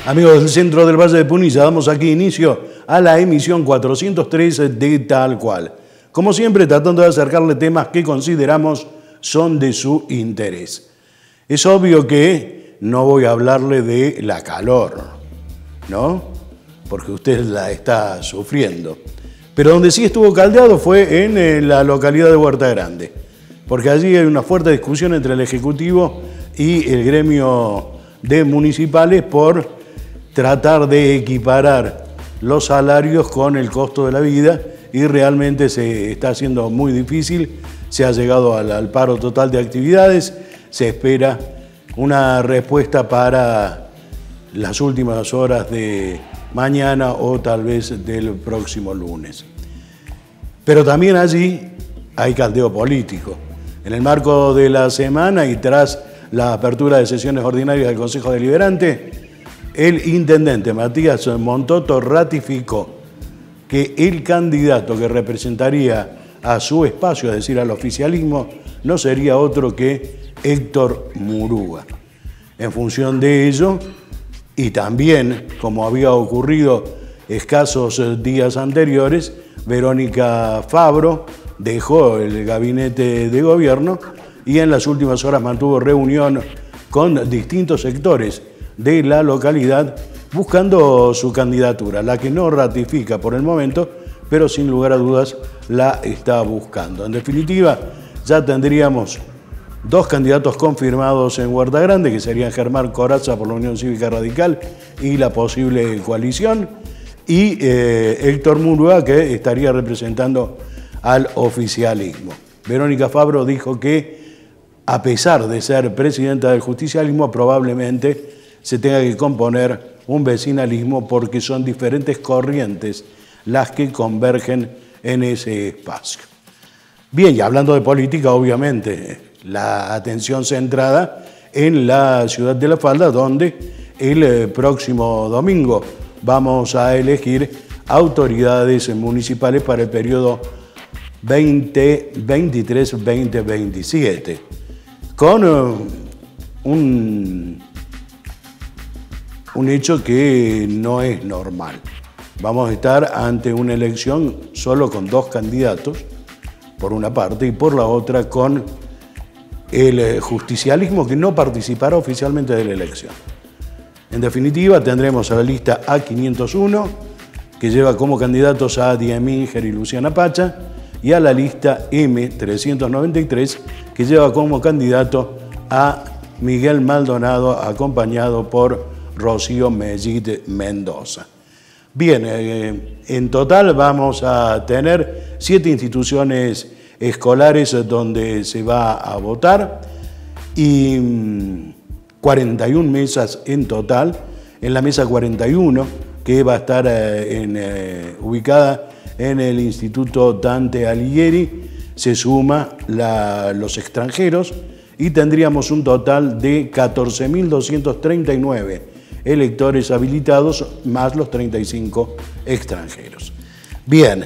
Amigos del centro del Valle de Punilla, damos aquí inicio a la emisión 403 de Tal Cual. Como siempre, tratando de acercarle temas que consideramos son de su interés. Es obvio que no voy a hablarle de la calor, ¿no? Porque usted la está sufriendo. Pero donde sí estuvo caldeado fue en la localidad de Huerta Grande, porque allí hay una fuerte discusión entre el Ejecutivo y el gremio de municipales por tratar de equiparar los salarios con el costo de la vida, y realmente se está haciendo muy difícil. Se ha llegado al paro total de actividades. Se espera una respuesta para las últimas horas de mañana o tal vez del próximo lunes. Pero también allí hay caldeo político. En el marco de la semana y tras la apertura de sesiones ordinarias del Consejo Deliberante, el intendente Matías Montoto ratificó que el candidato que representaría a su espacio, es decir, al oficialismo, no sería otro que Héctor Murúa. En función de ello, y también, como había ocurrido escasos días anteriores, Verónica Fabro dejó el gabinete de gobierno y en las últimas horas mantuvo reunión con distintos sectores de la localidad buscando su candidatura, la que no ratifica por el momento, pero sin lugar a dudas la está buscando. En definitiva, ya tendríamos dos candidatos confirmados en Huerta Grande, que serían Germán Corazza por la Unión Cívica Radical y la posible coalición, y Héctor Murúa, que estaría representando al oficialismo. Verónica Fabro dijo que, a pesar de ser presidenta del justicialismo, probablemente se tenga que componer un vecinalismo porque son diferentes corrientes las que convergen en ese espacio. Bien, y hablando de política, obviamente, la atención centrada en la ciudad de La Falda, donde el próximo domingo vamos a elegir autoridades municipales para el periodo 2023-2027, con un hecho que no es normal. Vamos a estar ante una elección solo con dos candidatos, por una parte, y por la otra con el justicialismo, que no participará oficialmente de la elección. En definitiva, tendremos a la lista A501, que lleva como candidatos a Diemínger y Luciana Pacha, y a la lista M393, que lleva como candidato a Miguel Maldonado, acompañado por Rocío Mellid Mendoza. Bien, en total vamos a tener 7 instituciones escolares donde se va a votar y 41 mesas en total. En la mesa 41, que va a estar ubicada en el Instituto Dante Alighieri, se suma los extranjeros y tendríamos un total de 14.239 electores habilitados, más los 35 extranjeros. Bien,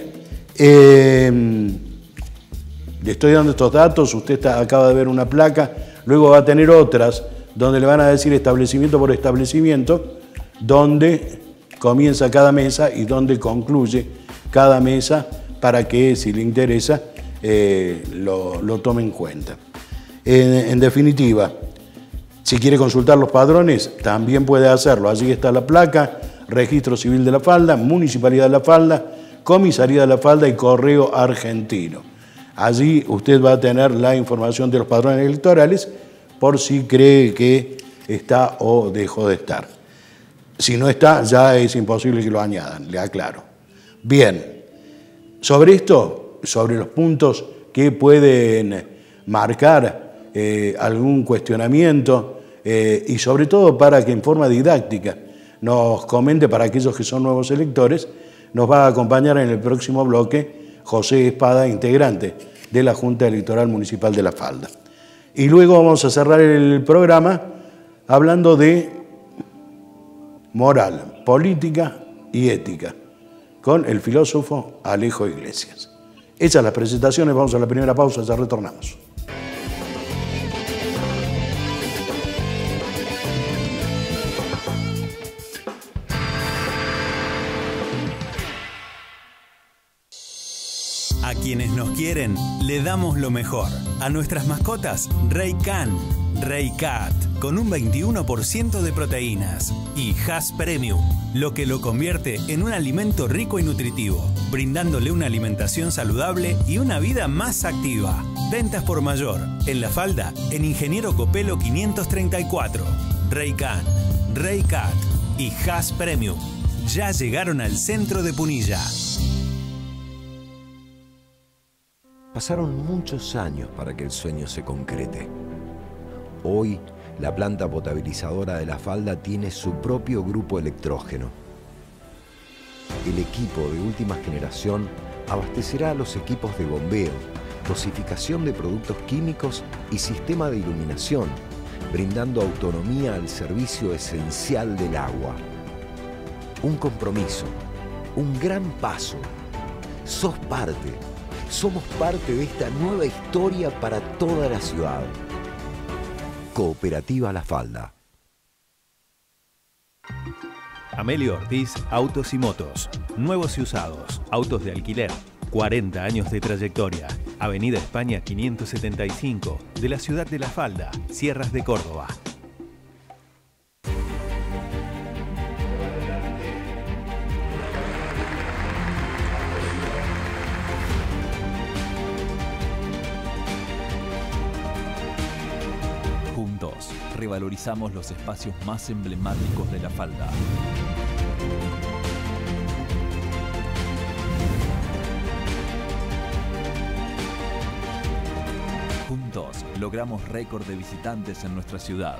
le estoy dando estos datos, usted acaba de ver una placa, luego va a tener otras donde le van a decir establecimiento por establecimiento, donde comienza cada mesa y donde concluye cada mesa, para que, si le interesa, lo tome en cuenta. En definitiva, si quiere consultar los padrones, también puede hacerlo. Allí está la placa, Registro Civil de La Falda, Municipalidad de La Falda, Comisaría de La Falda y Correo Argentino. Allí usted va a tener la información de los padrones electorales por si cree que está o dejó de estar. Si no está, ya es imposible que lo añadan, le aclaro. Bien, sobre esto, sobre los puntos que pueden marcar algún cuestionamiento y sobre todo para que en forma didáctica nos comente para aquellos que son nuevos electores, nos va a acompañar en el próximo bloque José Espada, integrante de la Junta Electoral Municipal de La Falda. Y luego vamos a cerrar el programa hablando de moral, política y ética con el filósofo Alejo Iglesias. Hechas las presentaciones, vamos a la primera pausa, ya retornamos. A quienes nos quieren, le damos lo mejor. A nuestras mascotas, Rey Can, Rey Cat, con un 21% de proteínas. Y Hass Premium, lo que lo convierte en un alimento rico y nutritivo, brindándole una alimentación saludable y una vida más activa. Ventas por mayor, en La Falda, en Ingeniero Copelo 534. Rey Can, Rey Cat y Hass Premium ya llegaron al centro de Punilla. Pasaron muchos años para que el sueño se concrete. Hoy, la planta potabilizadora de La Falda tiene su propio grupo electrógeno. El equipo de última generación abastecerá a los equipos de bombeo, dosificación de productos químicos y sistema de iluminación, brindando autonomía al servicio esencial del agua. Un compromiso, un gran paso. Sos parte. Somos parte de esta nueva historia para toda la ciudad. Cooperativa La Falda. Amelio Ortiz, Autos y Motos. Nuevos y usados. Autos de alquiler. 40 años de trayectoria. Avenida España 575, de la ciudad de La Falda, Sierras de Córdoba. Juntos, revalorizamos los espacios más emblemáticos de La Falda. Juntos, logramos récord de visitantes en nuestra ciudad.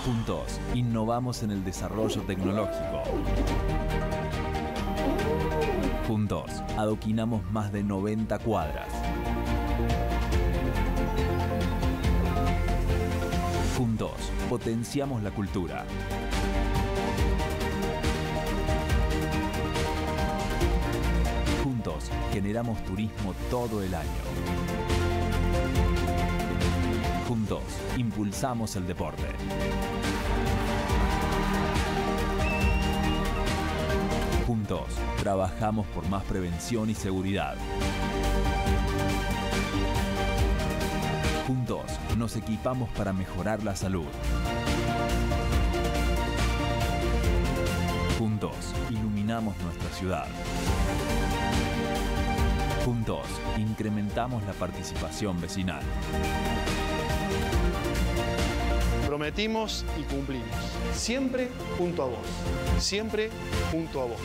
Juntos, innovamos en el desarrollo tecnológico. Juntos, adoquinamos más de 90 cuadras. Juntos, potenciamos la cultura. Juntos, generamos turismo todo el año. Juntos, impulsamos el deporte. Juntos, trabajamos por más prevención y seguridad. Juntos, nos equipamos para mejorar la salud. Juntos, iluminamos nuestra ciudad. Juntos, incrementamos la participación vecinal. Prometimos y cumplimos. Siempre junto a vos. Siempre junto a vos.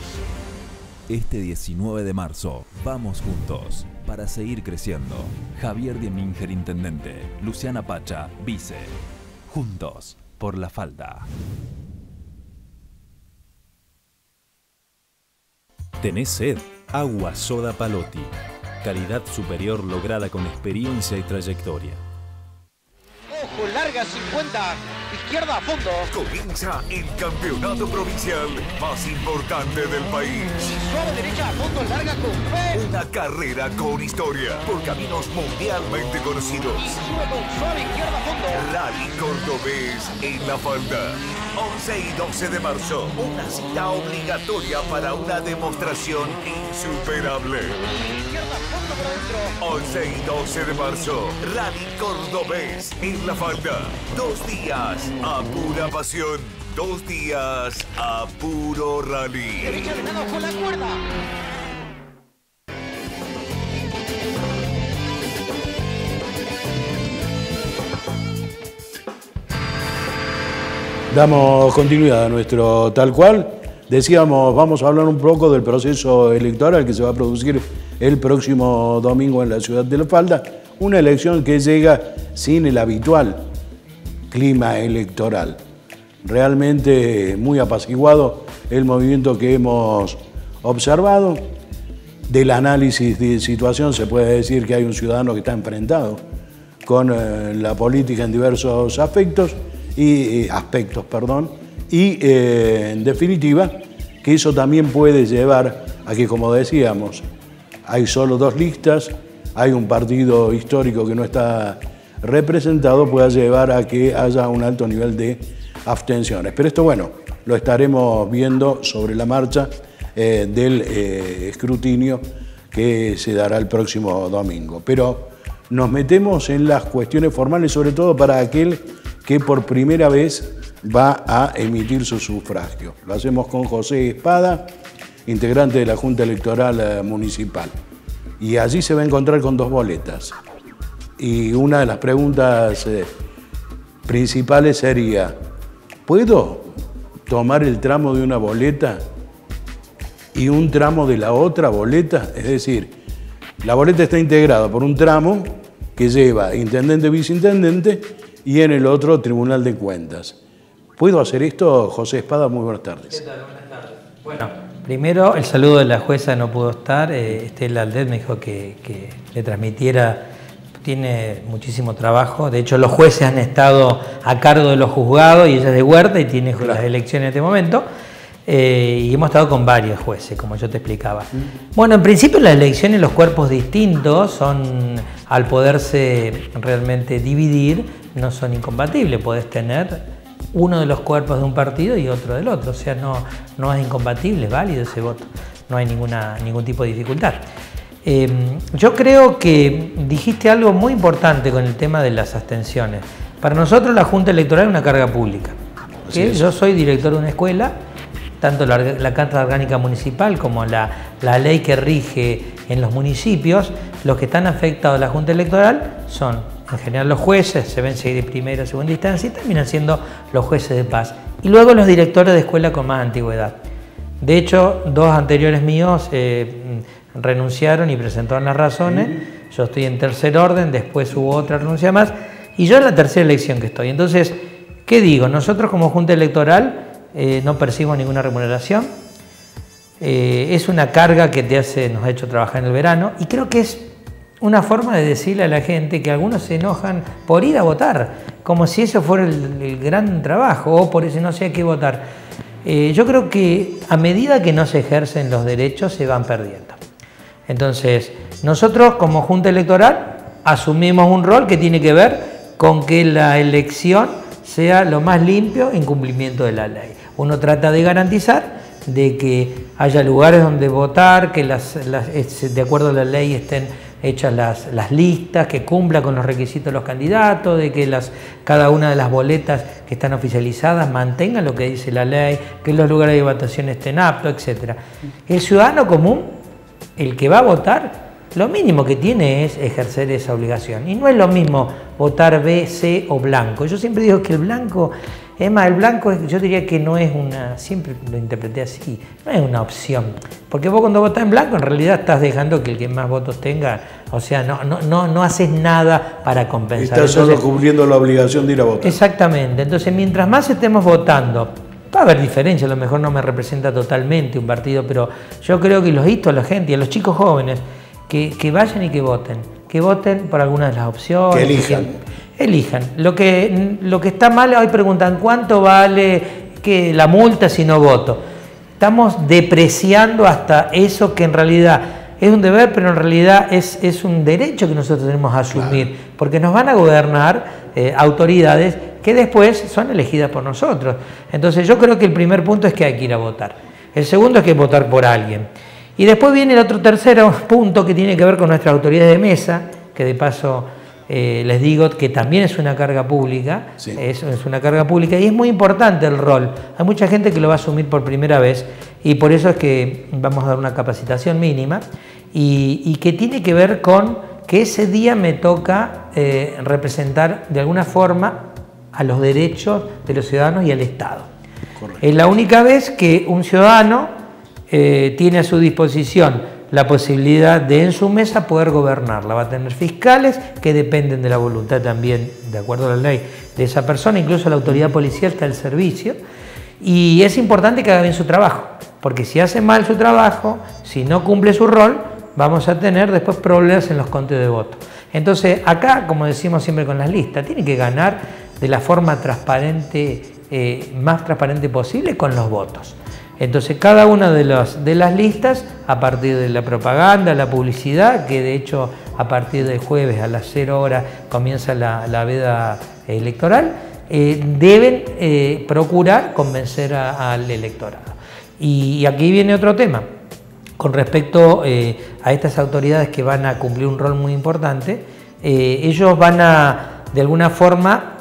Este 19 de marzo, vamos juntos para seguir creciendo. Javier Dieminger, intendente. Luciana Pacha, vice. Juntos por La Falda. ¿Tenés sed? Agua Soda Palotti. Calidad superior lograda con experiencia y trayectoria. Ojo, larga 50, izquierda a fondo. Comienza el campeonato provincial más importante del país. Y suave derecha a fondo, larga con fe. Una carrera con historia por caminos mundialmente conocidos. Y sube con suave izquierda a fondo. Rally Cordobés en La Falda. 11 y 12 de marzo. Una cita obligatoria para una demostración insuperable. Izquierda a fondo por adentro. 11 y 12 de marzo. Rally Cordobés en La Falda. 2 días a pura pasión. 2 días a puro rally. Derecha de lado con la cuerda. Damos continuidad a nuestro tal cual. Decíamos, vamos a hablar un poco del proceso electoral que se va a producir el próximo domingo en la ciudad de La Falda. Una elección que llega sin el habitual clima electoral. Realmente muy apaciguado el movimiento que hemos observado. Del análisis de situación se puede decir que hay un ciudadano que está enfrentado con la política en diversos aspectos, y en definitiva que eso también puede llevar a que, como decíamos, hay solo 2 listas, hay un partido histórico que no está representado, pueda llevar a que haya un alto nivel de abstenciones. Pero esto, bueno, lo estaremos viendo sobre la marcha del escrutinio que se dará el próximo domingo. Pero nos metemos en las cuestiones formales, sobre todo para aquel que por primera vez va a emitir su sufragio. Lo hacemos con José Espada, integrante de la Junta Electoral Municipal. Y allí se va a encontrar con 2 boletas. Y una de las preguntas principales sería, ¿puedo tomar el tramo de una boleta y un tramo de la otra boleta? Es decir, la boleta está integrada por un tramo que lleva intendente, viceintendente y en el otro Tribunal de Cuentas. ¿Puedo hacer esto, José Espada? Muy buenas tardes. ¿Qué tal? Buenas tardes. Bueno, primero el saludo de la jueza no pudo estar. Estela Aldet me dijo que le transmitiera. Tiene muchísimo trabajo. De hecho, los jueces han estado a cargo de los juzgados y ella es de Huerta y tiene las elecciones en este momento. Y hemos estado con varios jueces, como yo te explicaba. Bueno, en principio las elecciones, los cuerpos distintos son, al poderse realmente dividir, no son incompatibles. Podés tener uno de los cuerpos de un partido y otro del otro. O sea, no es incompatible, es válido ese voto. No hay ningún tipo de dificultad. Yo creo que dijiste algo muy importante con el tema de las abstenciones. Para nosotros la Junta Electoral es una carga pública. Yo soy director de una escuela, tanto la Carta Orgánica Municipal como la ley que rige en los municipios, los que están afectados a la Junta Electoral son, en general, los jueces, se ven seguir de primera o segunda instancia y terminan siendo los jueces de paz. Y luego los directores de escuela con más antigüedad. De hecho, 2 anteriores míos renunciaron y presentaron las razones. Yo estoy en tercer orden, después hubo otra renuncia más y yo en la tercera elección que estoy. Entonces, ¿qué digo? Nosotros como Junta Electoral no percibimos ninguna remuneración. Es una carga que nos ha hecho trabajar en el verano y creo que es una forma de decirle a la gente que algunos se enojan por ir a votar, como si eso fuera el gran trabajo o por eso no sé a qué votar. Yo creo que a medida que no se ejercen los derechos se van perdiendo. Entonces, nosotros como Junta Electoral asumimos un rol que tiene que ver con que la elección sea lo más limpio en cumplimiento de la ley. Uno trata de garantizar de que haya lugares donde votar, que de acuerdo a la ley estén hechas las listas, que cumpla con los requisitos de los candidatos, de que cada una de las boletas que están oficializadas mantengan lo que dice la ley, que los lugares de votación estén aptos, etc. El ciudadano común, el que va a votar, lo mínimo que tiene es ejercer esa obligación. Y no es lo mismo votar B, C o blanco. Yo siempre digo que el blanco, es más, el blanco yo diría que no es siempre lo interpreté así, no es una opción. Porque vos cuando votás en blanco en realidad estás dejando que el que más votos tenga, o sea, no haces nada para compensar. Estás solo cumpliendo la obligación de ir a votar. Exactamente. Entonces, mientras más estemos votando, va a haber diferencia, a lo mejor no me representa totalmente un partido, pero yo creo que los insto a la gente y a los chicos jóvenes que vayan y que voten por alguna de las opciones. Que elijan. Elijan. Lo que está mal, hoy preguntan cuánto vale la multa si no voto. Estamos depreciando hasta eso que en realidad es un deber, pero en realidad es un derecho que nosotros tenemos que asumir, claro, porque nos van a gobernar autoridades que después son elegidas por nosotros. Entonces yo creo que el primer punto es que hay que ir a votar. El segundo es que votar por alguien. Y después viene el otro tercero punto que tiene que ver con nuestras autoridades de mesa, que de paso les digo que también es una carga pública, sí, es una carga pública y es muy importante el rol. Hay mucha gente que lo va a asumir por primera vez y por eso es que vamos a dar una capacitación mínima y que tiene que ver con que ese día me toca representar de alguna forma a los derechos de los ciudadanos y al Estado. Correcto. Es la única vez que un ciudadano tiene a su disposición la posibilidad de en su mesa poder gobernarla. Va a tener fiscales que dependen de la voluntad también, de acuerdo a la ley, de esa persona, incluso la autoridad policial está al servicio. Y es importante que haga bien su trabajo, porque si hace mal su trabajo, si no cumple su rol, vamos a tener después problemas en los conteos de votos. Entonces, acá, como decimos siempre con las listas, tiene que ganar de la forma transparente, más transparente posible con los votos. Entonces, cada una de las listas, a partir de la propaganda, la publicidad, que de hecho a partir del jueves a las 0 horas comienza la veda electoral, deben procurar convencer al electorado. Y aquí viene otro tema. Con respecto a estas autoridades que van a cumplir un rol muy importante, ellos van a, de alguna forma,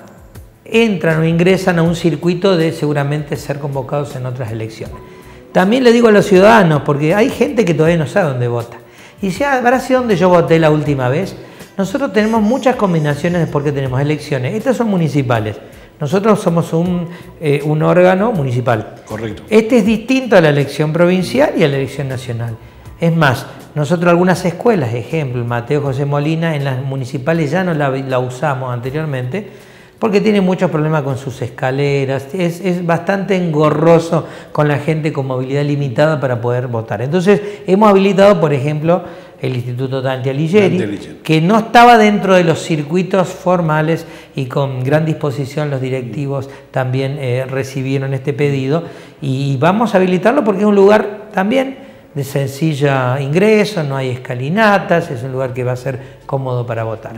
entran o ingresan a un circuito de seguramente ser convocados en otras elecciones. También le digo a los ciudadanos, porque hay gente que todavía no sabe dónde vota. Y dice, ¿habrá sido donde yo voté la última vez? Nosotros tenemos muchas combinaciones de por qué tenemos elecciones. Estas son municipales. Nosotros somos un órgano municipal. Correcto. Este es distinto a la elección provincial y a la elección nacional. Es más, nosotros algunas escuelas, ejemplo, el Mateo José Molina, en las municipales ya no la usamos anteriormente, porque tiene muchos problemas con sus escaleras, es bastante engorroso con la gente con movilidad limitada para poder votar. Entonces, hemos habilitado, por ejemplo, el Instituto Dante Alighieri, que no estaba dentro de los circuitos formales y con gran disposición los directivos también recibieron este pedido y vamos a habilitarlo porque es un lugar también de sencilla ingreso, no hay escalinatas, es un lugar que va a ser cómodo para votar.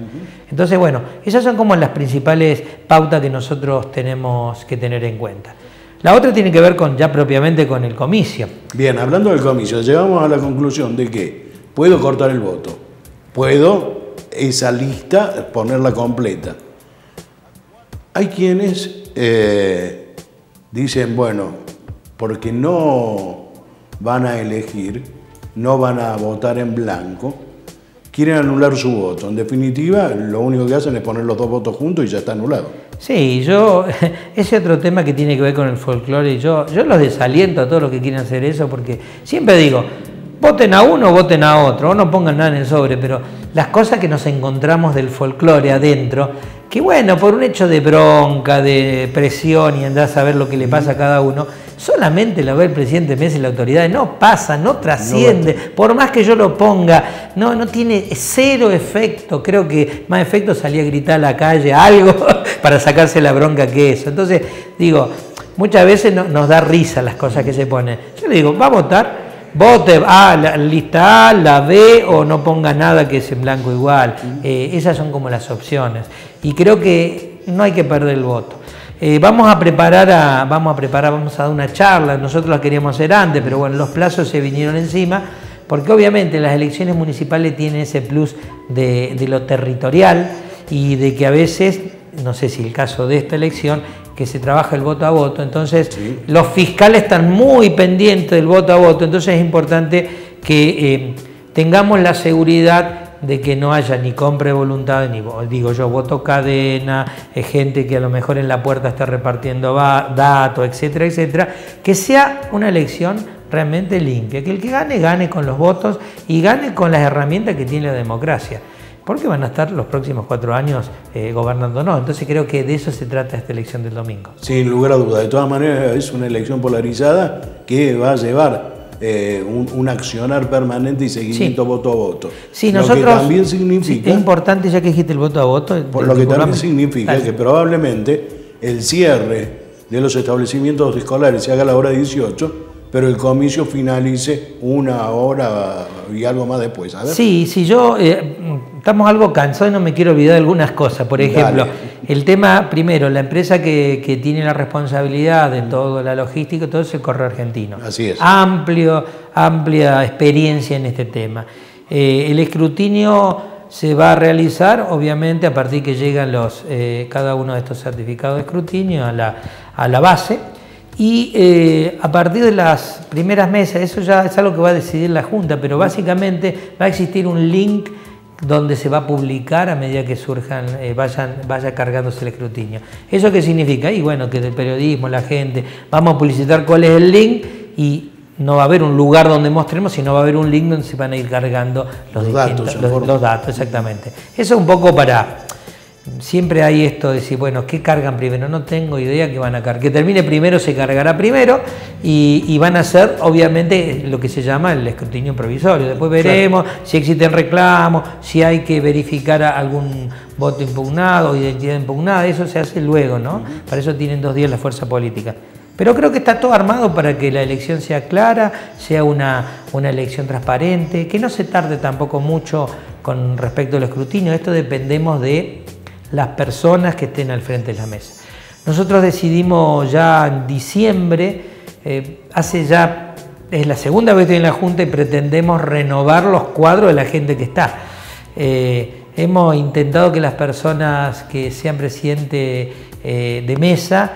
Entonces, bueno, esas son como las principales pautas que nosotros tenemos que tener en cuenta. La otra tiene que ver con ya propiamente con el comicio. Bien, hablando del comicio, llegamos a la conclusión de que puedo cortar el voto, puedo esa lista ponerla completa. Hay quienes dicen, bueno, porque no van a elegir, no van a votar en blanco, quieren anular su voto. En definitiva, lo único que hacen es poner los dos votos juntos y ya está anulado. Sí, ese otro tema que tiene que ver con el folclore, yo los desaliento a todos los que quieren hacer eso, porque siempre digo, voten a uno o voten a otro, o no pongan nada en el sobre, pero las cosas que nos encontramos del folclore adentro, que bueno, por un hecho de bronca, de presión y andar a saber lo que le pasa a cada uno, solamente lo ve el presidente Messi y la autoridad, no pasa, no trasciende, por más que yo lo ponga, no tiene cero efecto. Creo que más efecto salía a gritar a la calle algo para sacarse la bronca que eso. Entonces, digo, muchas veces nos da risa las cosas que se ponen. Yo le digo, va a votar, vote la lista A, la B o no ponga nada que es en blanco igual. Esas son como las opciones. Y creo que no hay que perder el voto. Vamos a dar una charla, nosotros la queríamos hacer antes, pero bueno, los plazos se vinieron encima, porque obviamente las elecciones municipales tienen ese plus de lo territorial y de que a veces, no sé si el caso de esta elección, que se trabaja el voto a voto, entonces los fiscales están muy pendientes del voto a voto, entonces es importante que tengamos la seguridad de que no haya ni compra de voluntad, ni digo yo, voto cadena, gente que a lo mejor en la puerta está repartiendo datos, etcétera, etcétera, que sea una elección realmente limpia, que el que gane, gane con los votos y gane con las herramientas que tiene la democracia, porque van a estar los próximos 4 años gobernándonos. Entonces creo que de eso se trata esta elección del domingo. Sin lugar a dudas, de todas maneras es una elección polarizada que va a llevar un accionar permanente y seguimiento voto a voto. Sí, lo nosotros, que también significa, es importante, ya que dijiste el voto a voto, por lo que también significa que probablemente el cierre de los establecimientos escolares se haga a la hora 18, pero el comicio finalice 1 hora y algo más después. A ver. Sí, yo estamos algo cansados y no me quiero olvidar de algunas cosas. Por ejemplo, el tema, primero, la empresa que tiene la responsabilidad de toda la logística, todo es el Correo Argentino. Así es. Amplia experiencia en este tema. El escrutinio se va a realizar, obviamente, a partir que llegan cada uno de estos certificados de escrutinio a la base. Y a partir de las primeras mesas, eso ya es algo que va a decidir la Junta, pero básicamente va a existir un link donde se va a publicar a medida que surjan, vaya cargándose el escrutinio. ¿Eso qué significa? Y bueno, que del periodismo, la gente, vamos a publicitar cuál es el link y no va a haber un lugar donde mostremos, sino va a haber un link donde se van a ir cargando los datos, exactamente. Eso es un poco para... Siempre hay esto de decir, bueno, ¿qué cargan primero? No tengo idea qué van a cargar. Que termine primero se cargará primero y van a hacer, obviamente, lo que se llama el escrutinio provisorio. Después veremos si existen reclamos, si hay que verificar algún voto impugnado o identidad impugnada. Eso se hace luego, ¿no? Para eso tienen 2 días la fuerza política. Pero creo que está todo armado para que la elección sea clara, sea una elección transparente, que no se tarde tampoco mucho con respecto al escrutinio. Esto dependemos de las personas que estén al frente de la mesa. Nosotros decidimos ya en diciembre, es la segunda vez que estoy en la Junta y pretendemos renovar los cuadros de la gente que está. Hemos intentado que las personas que sean presidentes de mesa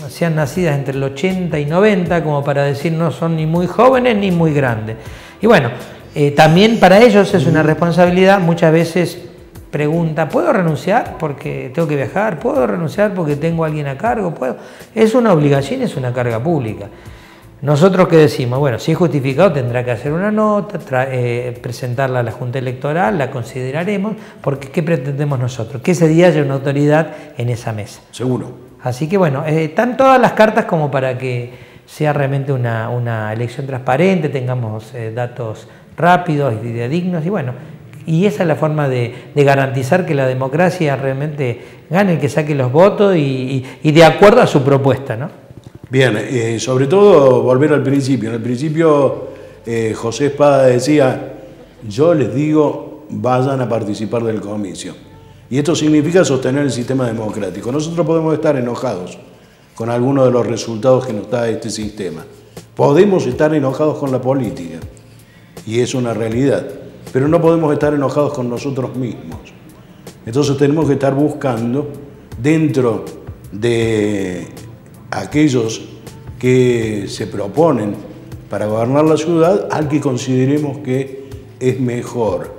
sean nacidas entre el 80 y 90, como para decir no son ni muy jóvenes ni muy grandes. Y bueno, también para ellos es una responsabilidad. Muchas veces pregunta, ¿puedo renunciar porque tengo que viajar? ¿Puedo renunciar porque tengo a alguien a cargo? ¿Puedo? Es una obligación, es una carga pública. Nosotros ¿qué decimos? Bueno, si es justificado tendrá que hacer una nota, presentarla a la Junta Electoral, la consideraremos, porque ¿qué pretendemos nosotros? Que ese día haya una autoridad en esa mesa. Seguro. Así que bueno, están todas las cartas como para que sea realmente una elección transparente, tengamos datos rápidos y dignos, y bueno, y esa es la forma de garantizar que la democracia realmente gane, el que saque los votos y de acuerdo a su propuesta, ¿no? Bien, sobre todo volver al principio. En el principio José Espada decía, yo les digo, vayan a participar del comicio. Y esto significa sostener el sistema democrático. Nosotros podemos estar enojados con algunos de los resultados que nos da este sistema. Podemos estar enojados con la política, y es una realidad, pero no podemos estar enojados con nosotros mismos. Entonces tenemos que estar buscando dentro de aquellos que se proponen para gobernar la ciudad al que consideremos que es mejor,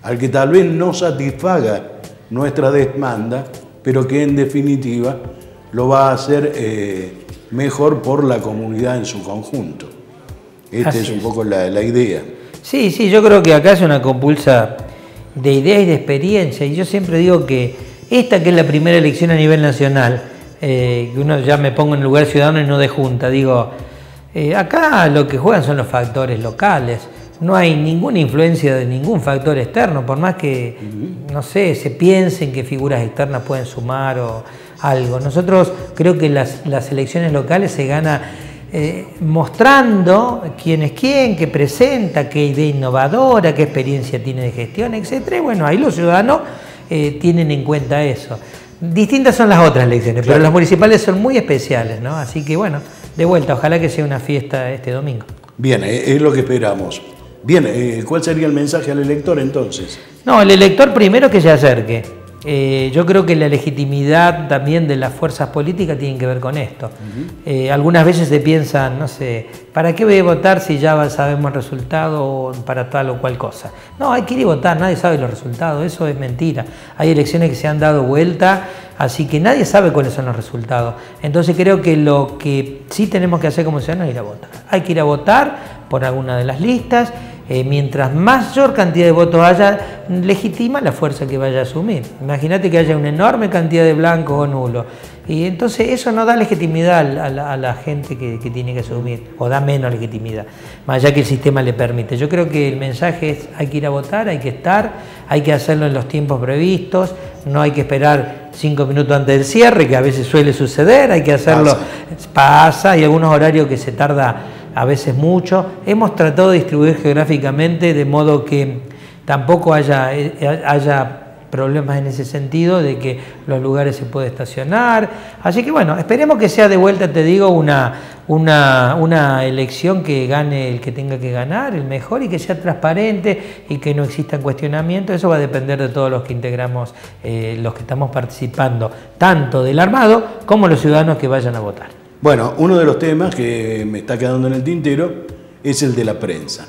al que tal vez no satisfaga nuestra demanda, pero que en definitiva lo va a hacer mejor por la comunidad en su conjunto. Esta es un poco la idea. Sí, yo creo que acá es una compulsa de ideas y de experiencia, y yo siempre digo que esta, que es la primera elección a nivel nacional, que uno ya me pongo en el lugar ciudadano y no de junta, digo, acá lo que juegan son los factores locales, no hay ninguna influencia de ningún factor externo, por más que, no sé, se piensen que figuras externas pueden sumar o algo. Nosotros creo que las elecciones locales se gana mostrando quién es quién, qué presenta, qué idea innovadora, qué experiencia tiene de gestión, etc. Y bueno, ahí los ciudadanos tienen en cuenta eso. Distintas son las otras elecciones, claro, pero las municipales son muy especiales, ¿no? Así que bueno, de vuelta, ojalá que sea una fiesta este domingo. Bien, es lo que esperamos. Bien, ¿cuál sería el mensaje al elector entonces? No, el elector primero que se acerque. Yo creo que la legitimidad también de las fuerzas políticas tiene que ver con esto. Algunas veces se piensan, no sé, ¿para qué voy a votar si ya sabemos el resultado o para tal o cual cosa? No, hay que ir a votar, nadie sabe los resultados, eso es mentira. Hay elecciones que se han dado vuelta, así que nadie sabe cuáles son los resultados. Entonces creo que lo que sí tenemos que hacer como ciudadanos es ir a votar. Hay que ir a votar por alguna de las listas. Mientras mayor cantidad de votos haya, legitima la fuerza que vaya a asumir. Imagínate que haya una enorme cantidad de blancos o nulos. Y entonces eso no da legitimidad a la gente que tiene que asumir, o da menos legitimidad, más allá que el sistema le permite. Yo creo que el mensaje es, hay que ir a votar, hay que estar, hay que hacerlo en los tiempos previstos, no hay que esperar 5 minutos antes del cierre, que a veces suele suceder, hay que hacerlo, pasa, hay algunos horarios que se tarda a veces mucho. Hemos tratado de distribuir geográficamente de modo que tampoco haya problemas en ese sentido, de que los lugares se puede estacionar. Así que bueno, esperemos que sea de vuelta, te digo, una elección que gane el que tenga que ganar, el mejor, y que sea transparente y que no existan cuestionamientos. Eso va a depender de todos los que integramos, los que estamos participando, tanto del armado como los ciudadanos que vayan a votar. Bueno, uno de los temas que me está quedando en el tintero es el de la prensa.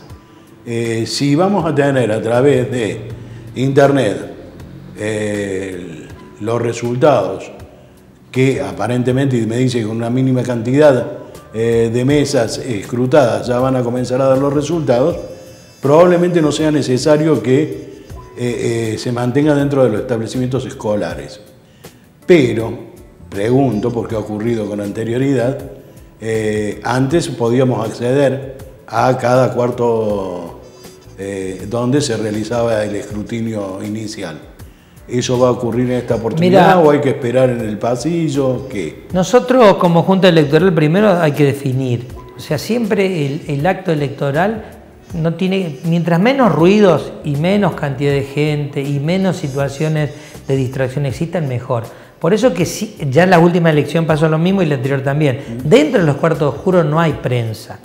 Si vamos a tener a través de internet los resultados, que aparentemente me dice que con una mínima cantidad de mesas escrutadas ya van a comenzar a dar los resultados, probablemente no sea necesario que se mantenga dentro de los establecimientos escolares. Pero pregunto, porque ha ocurrido con anterioridad, antes podíamos acceder a cada cuarto donde se realizaba el escrutinio inicial. ¿Eso va a ocurrir en esta oportunidad? Mirá, o hay que esperar en el pasillo? ¿Qué? Nosotros como Junta Electoral primero hay que definir, o sea, siempre el acto electoral no tiene, mientras menos ruidos y menos cantidad de gente y menos situaciones de distracción existan, mejor. Por eso que sí, ya en la última elección pasó lo mismo y la anterior también. Dentro de los cuartos oscuros no hay prensa,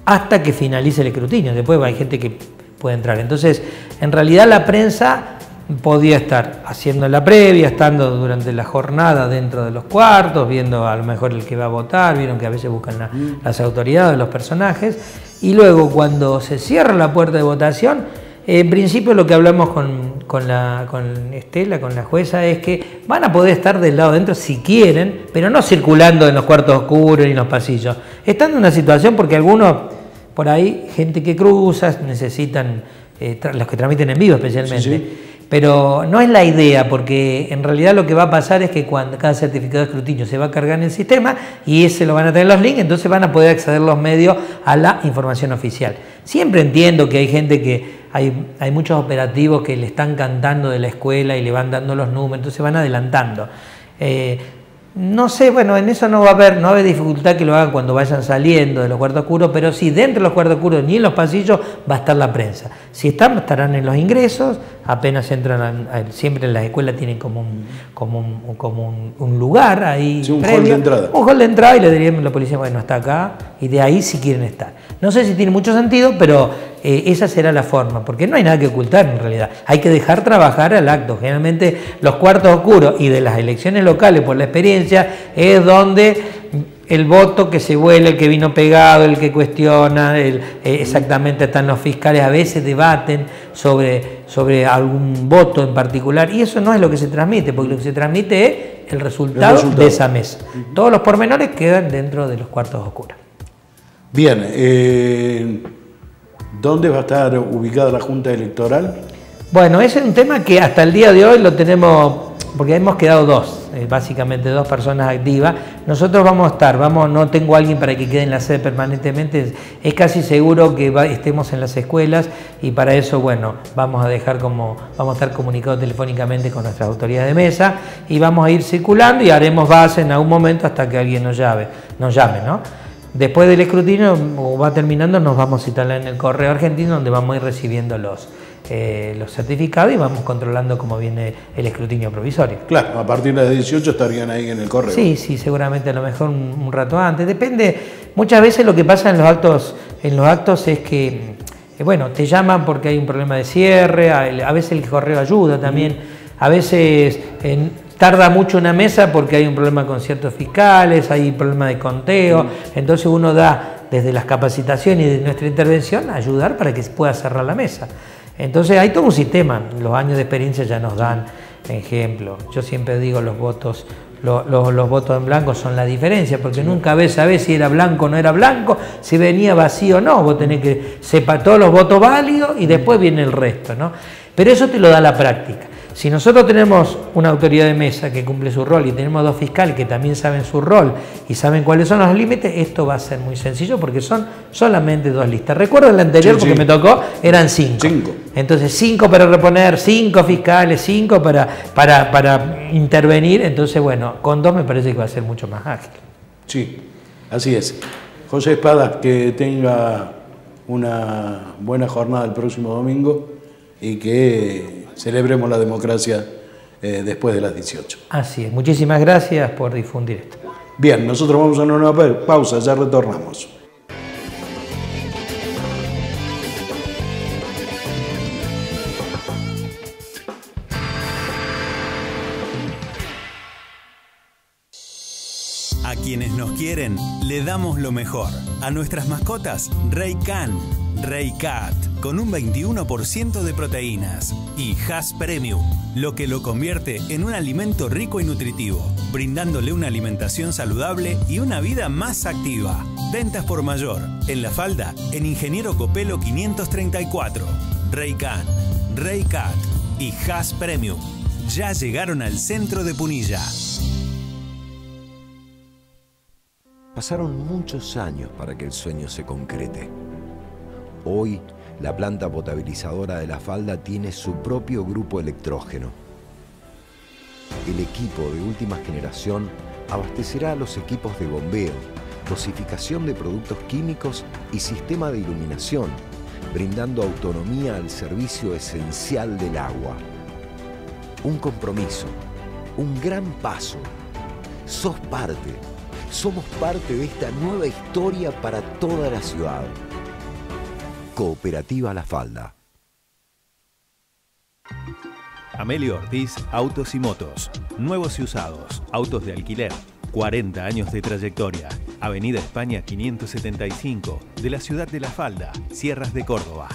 hasta que finalice el escrutinio. Después hay gente que puede entrar. Entonces, en realidad la prensa podía estar haciendo la previa, estando durante la jornada dentro de los cuartos, viendo a lo mejor el que va a votar, vieron que a veces buscan las autoridades, los personajes, y luego cuando se cierra la puerta de votación, en principio lo que hablamos con Estela, con la jueza, es que van a poder estar del lado adentro si quieren, pero no circulando en los cuartos oscuros ni en los pasillos. Están en una situación porque algunos, por ahí, gente que cruza, necesitan, los que transmiten en vivo especialmente, sí. Pero no es la idea, porque en realidad lo que va a pasar es que cuando cada certificado de escrutinio se va a cargar en el sistema y ese lo van a tener los links, entonces van a poder acceder los medios a la información oficial. Siempre entiendo que hay gente que hay muchos operativos que le están cantando de la escuela y le van dando los números, entonces van adelantando. No sé, bueno, en eso no va a haber dificultad que lo hagan cuando vayan saliendo de los cuartos oscuros, pero sí, dentro de los cuartos oscuros ni en los pasillos va a estar la prensa. Si están, estarán en los ingresos, apenas entran, siempre en las escuelas tienen como un lugar ahí, sí, un previo, hall de entrada. Un hall de entrada y le dirían a la policía, bueno, está acá, y de ahí si quieren estar. No sé si tiene mucho sentido, pero esa será la forma, porque no hay nada que ocultar en realidad. Hay que dejar trabajar al acto. Generalmente los cuartos oscuros y de las elecciones locales, por la experiencia, es donde el voto que se vuela, el que vino pegado, el que cuestiona, exactamente están los fiscales, a veces debaten sobre algún voto en particular, y eso no es lo que se transmite, porque lo que se transmite es el resultado de esa mesa. Todos los pormenores quedan dentro de los cuartos oscuros. Bien, ¿dónde va a estar ubicada la Junta Electoral? Bueno, ese es un tema que hasta el día de hoy lo tenemos, porque hemos quedado básicamente dos personas activas. Nosotros vamos a estar, no tengo a alguien para que quede en la sede permanentemente, es casi seguro que estemos en las escuelas, y para eso, bueno, vamos a estar comunicados telefónicamente con nuestras autoridades de mesa y vamos a ir circulando y haremos base en algún momento hasta que alguien nos llame, ¿no? Después del escrutinio, o va terminando, nos vamos a citar en el correo argentino, donde vamos a ir recibiendo los certificados y vamos controlando cómo viene el escrutinio provisorio. Claro, a partir de las 18 estarían ahí en el correo. Sí, seguramente a lo mejor un rato antes. Depende, muchas veces lo que pasa en los actos es que, bueno, te llaman porque hay un problema de cierre, a veces el correo ayuda también, a veces tarda mucho una mesa porque hay un problema con ciertos fiscales, hay problema de conteo, entonces uno da desde las capacitaciones y de nuestra intervención ayudar para que se pueda cerrar la mesa. Entonces hay todo un sistema, los años de experiencia ya nos dan ejemplo. Yo siempre digo los votos en blanco son la diferencia, porque nunca sabés si era blanco o no era blanco, si venía vacío o no, vos tenés que separar todos los votos válidos y después viene el resto, ¿no? Pero eso te lo da la práctica. Si nosotros tenemos una autoridad de mesa que cumple su rol y tenemos dos fiscales que también saben su rol y saben cuáles son los límites, esto va a ser muy sencillo porque son solamente dos listas. Recuerdo el anterior, porque me tocó, eran 5. Entonces 5 para reponer, 5 fiscales, 5 para intervenir. Entonces, bueno, con 2 me parece que va a ser mucho más ágil. Sí, así es. José Espadas, que tenga una buena jornada el próximo domingo y que celebremos la democracia después de las 18. Así es. Muchísimas gracias por difundir esto. Bien, nosotros vamos a una nueva pausa, ya retornamos. A quienes nos quieren, le damos lo mejor. A nuestras mascotas, Rey Can, Rey Cat, con un 21% de proteínas. Y Hass Premium, lo que lo convierte en un alimento rico y nutritivo, brindándole una alimentación saludable y una vida más activa. Ventas por mayor, en La Falda, en Ingeniero Copelo 534. Rey Can, Rey Cat y Hass Premium ya llegaron al centro de Punilla. Pasaron muchos años para que el sueño se concrete. Hoy, la planta potabilizadora de La Falda tiene su propio grupo electrógeno. El equipo de última generación abastecerá a los equipos de bombeo, dosificación de productos químicos y sistema de iluminación, brindando autonomía al servicio esencial del agua. Un compromiso un gran paso. Sos parte. Somos parte de esta nueva historia para toda la ciudad. Cooperativa La Falda. Amelio Ortiz, Autos y Motos. Nuevos y usados. Autos de alquiler. 40 años de trayectoria. Avenida España 575, de la ciudad de La Falda, Sierras de Córdoba.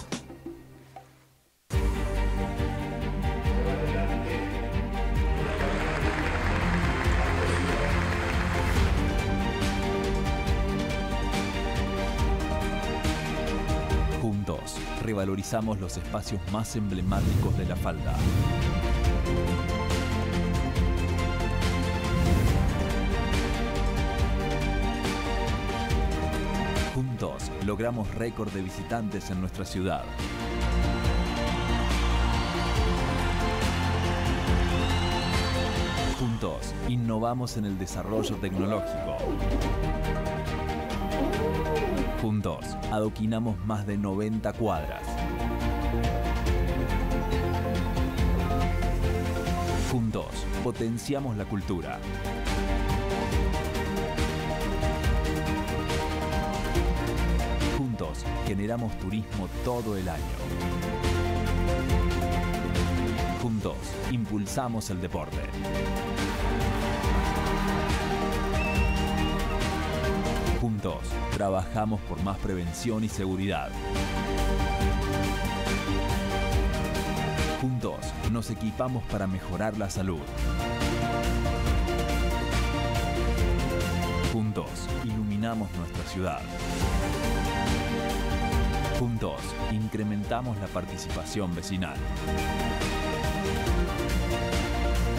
Juntos, revalorizamos los espacios más emblemáticos de La Falda. Juntos, logramos récord de visitantes en nuestra ciudad. Juntos, innovamos en el desarrollo tecnológico. Juntos, adoquinamos más de 90 cuadras. Juntos, potenciamos la cultura. Juntos, generamos turismo todo el año. Juntos, impulsamos el deporte. Juntos, trabajamos por más prevención y seguridad. Juntos, nos equipamos para mejorar la salud. Juntos, iluminamos nuestra ciudad. Juntos, incrementamos la participación vecinal.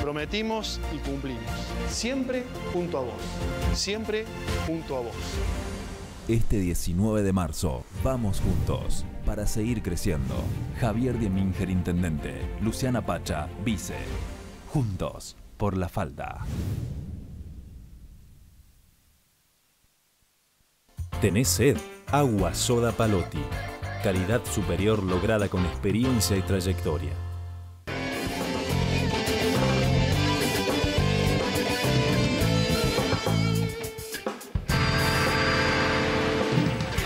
Prometimos y cumplimos. Siempre junto a vos. Siempre junto a vos. Este 19 de marzo, vamos juntos para seguir creciendo. Javier Dieminger, intendente. Luciana Pacha, vice. Juntos por La Falda. ¿Tenés sed? Agua Soda Palotti. Calidad superior lograda con experiencia y trayectoria.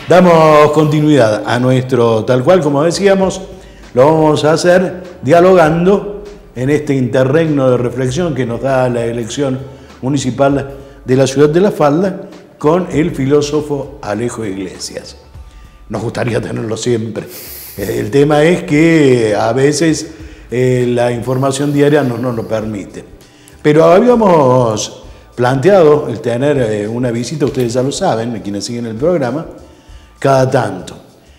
Damos continuidad a nuestro tal cual, como decíamos, lo vamos a hacer dialogando en este interregno de reflexión que nos da la elección municipal de la ciudad de La Falda con el filósofo Alejo Iglesias. Nos gustaría tenerlo siempre. El tema es que a veces la información diaria no nos lo permite. Pero habíamos planteado el tener una visita, ustedes ya lo saben, quienes siguen el programa, cada tanto.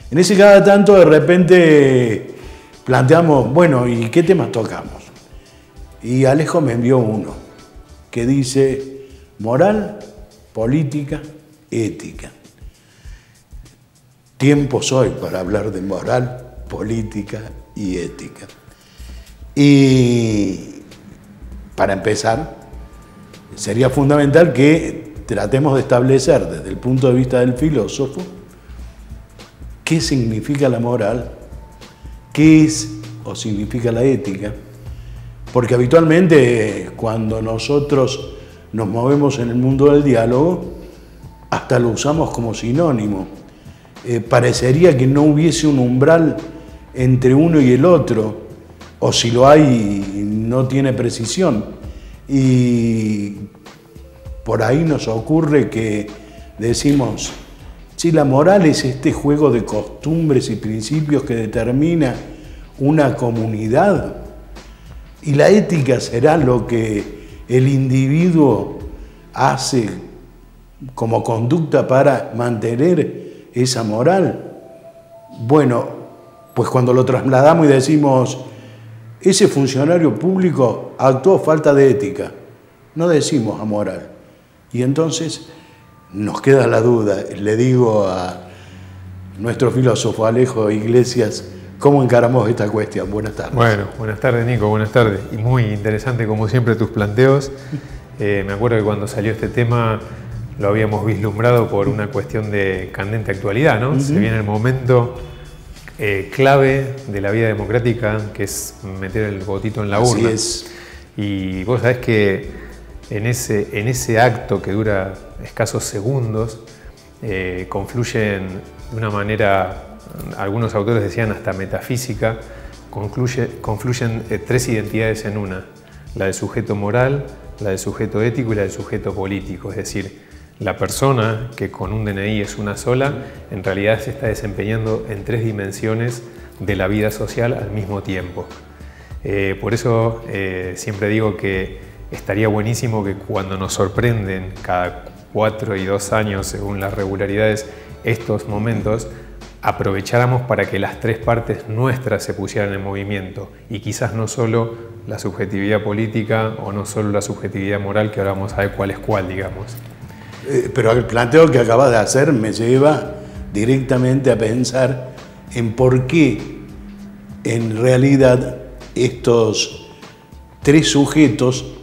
En ese cada tanto de repente planteamos, bueno, ¿y qué temas tocamos? Y Alejo me envió uno que dice moral, política, ética. Tiempo soy para hablar de moral, política y ética. Y para empezar, sería fundamental que tratemos de establecer desde el punto de vista del filósofo qué significa la moral, qué es o significa la ética, porque habitualmente cuando nosotros nos movemos en el mundo del diálogo, hasta lo usamos como sinónimo. Parecería que no hubiese un umbral entre uno y el otro, o si lo hay, no tiene precisión. Y por ahí nos ocurre que decimos, si la moral es este juego de costumbres y principios que determina una comunidad, y la ética será lo que el individuo hace como conducta para mantener esa moral. Bueno, pues cuando lo trasladamos y decimos, ese funcionario público actuó falta de ética, no decimos amoral. Y entonces nos queda la duda. Le digo a nuestro filósofo Alejo Iglesias, ¿cómo encaramos esta cuestión? Buenas tardes. Bueno, buenas tardes Nico, buenas tardes. Y muy interesante como siempre tus planteos. Me acuerdo que cuando salió este tema lo habíamos vislumbrado por una cuestión de candente actualidad, ¿no? Se viene el momento clave de la vida democrática, que es meter el votito en la urna. Así es. Y vos sabés que en ese acto que dura escasos segundos, confluyen de una manera, algunos autores decían hasta metafísica, confluyen tres identidades en una: la del sujeto moral, la del sujeto ético y la del sujeto político. Es decir, la persona, que con un DNI es una sola, en realidad se está desempeñando en tres dimensiones de la vida social al mismo tiempo. Por eso siempre digo que estaría buenísimo que cuando nos sorprenden cada 4 y 2 años, según las regularidades, estos momentos, aprovecháramos para que las tres partes nuestras se pusieran en movimiento, y quizás no solo la subjetividad política o no solo la subjetividad moral, que ahora vamos a ver cuál es cuál, digamos. Pero el planteo que acabas de hacer me lleva directamente a pensar en por qué en realidad estos tres sujetos,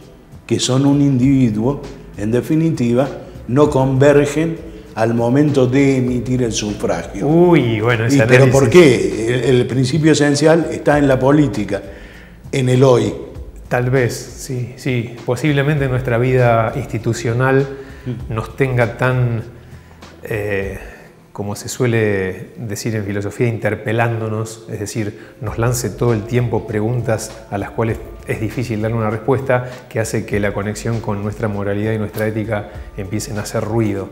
que son un individuo, en definitiva, no convergen al momento de emitir el sufragio. Uy, bueno, ese ¿Pero por qué? El principio esencial está en la política, en el hoy. Tal vez, sí. Posiblemente nuestra vida institucional nos tenga tan, como se suele decir en filosofía, interpelándonos, es decir, nos lance todo el tiempo preguntas a las cuales es difícil darle una respuesta, que hace que la conexión con nuestra moralidad y nuestra ética empiecen a hacer ruido,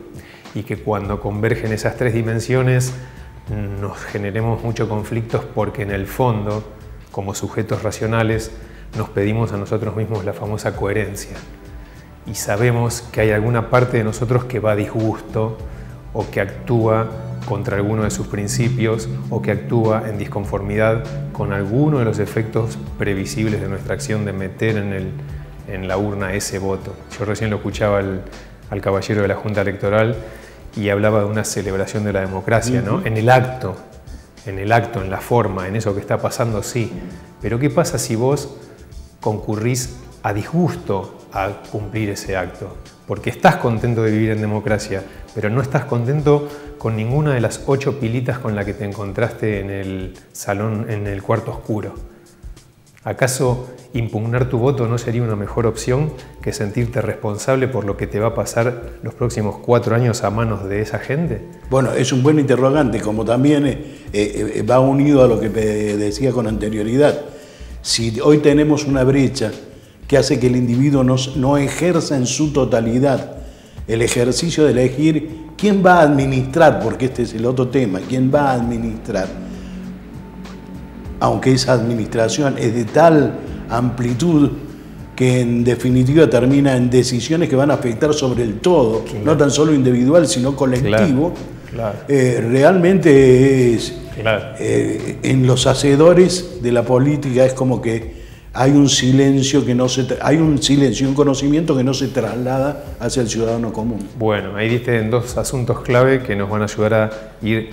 y que cuando convergen esas tres dimensiones nos generemos muchos conflictos, porque en el fondo, como sujetos racionales, nos pedimos a nosotros mismos la famosa coherencia. Y sabemos que hay alguna parte de nosotros que va a disgusto, o que actúa contra alguno de sus principios, o que actúa en disconformidad con alguno de los efectos previsibles de nuestra acción de meter en la urna ese voto. Yo recién lo escuchaba al caballero de la Junta Electoral y hablaba de una celebración de la democracia, ¿no? En el acto, en la forma, en eso que está pasando, sí. Pero ¿qué pasa si vos concurrís a disgusto a cumplir ese acto? Porque estás contento de vivir en democracia, pero no estás contento con ninguna de las 8 pilitas con las que te encontraste en el salón, en el cuarto oscuro. ¿Acaso impugnar tu voto no sería una mejor opción que sentirte responsable por lo que te va a pasar los próximos 4 años a manos de esa gente? Bueno, es un buen interrogante, como también va unido a lo que decía con anterioridad. Si hoy tenemos una brecha que hace que el individuo no ejerza en su totalidad el ejercicio de elegir quién va a administrar, porque este es el otro tema, quién va a administrar, aunque esa administración es de tal amplitud que en definitiva termina en decisiones que van a afectar sobre el todo, claro, no tan solo individual, sino colectivo. Claro. Realmente es, claro, en los hacedores de la política es como que hay un silencio y un conocimiento que no se traslada hacia el ciudadano común. Bueno, ahí diste en 2 asuntos clave que nos van a ayudar a ir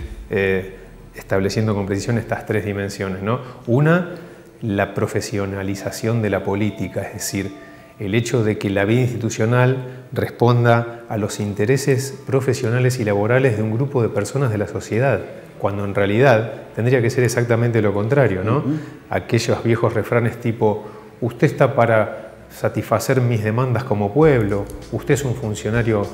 estableciendo con precisión estas 3 dimensiones, ¿no? Una, la profesionalización de la política, es decir, el hecho de que la vida institucional responda a los intereses profesionales y laborales de un grupo de personas de la sociedad, cuando en realidad tendría que ser exactamente lo contrario, ¿no? Aquellos viejos refranes tipo, usted está para satisfacer mis demandas como pueblo, usted es un funcionario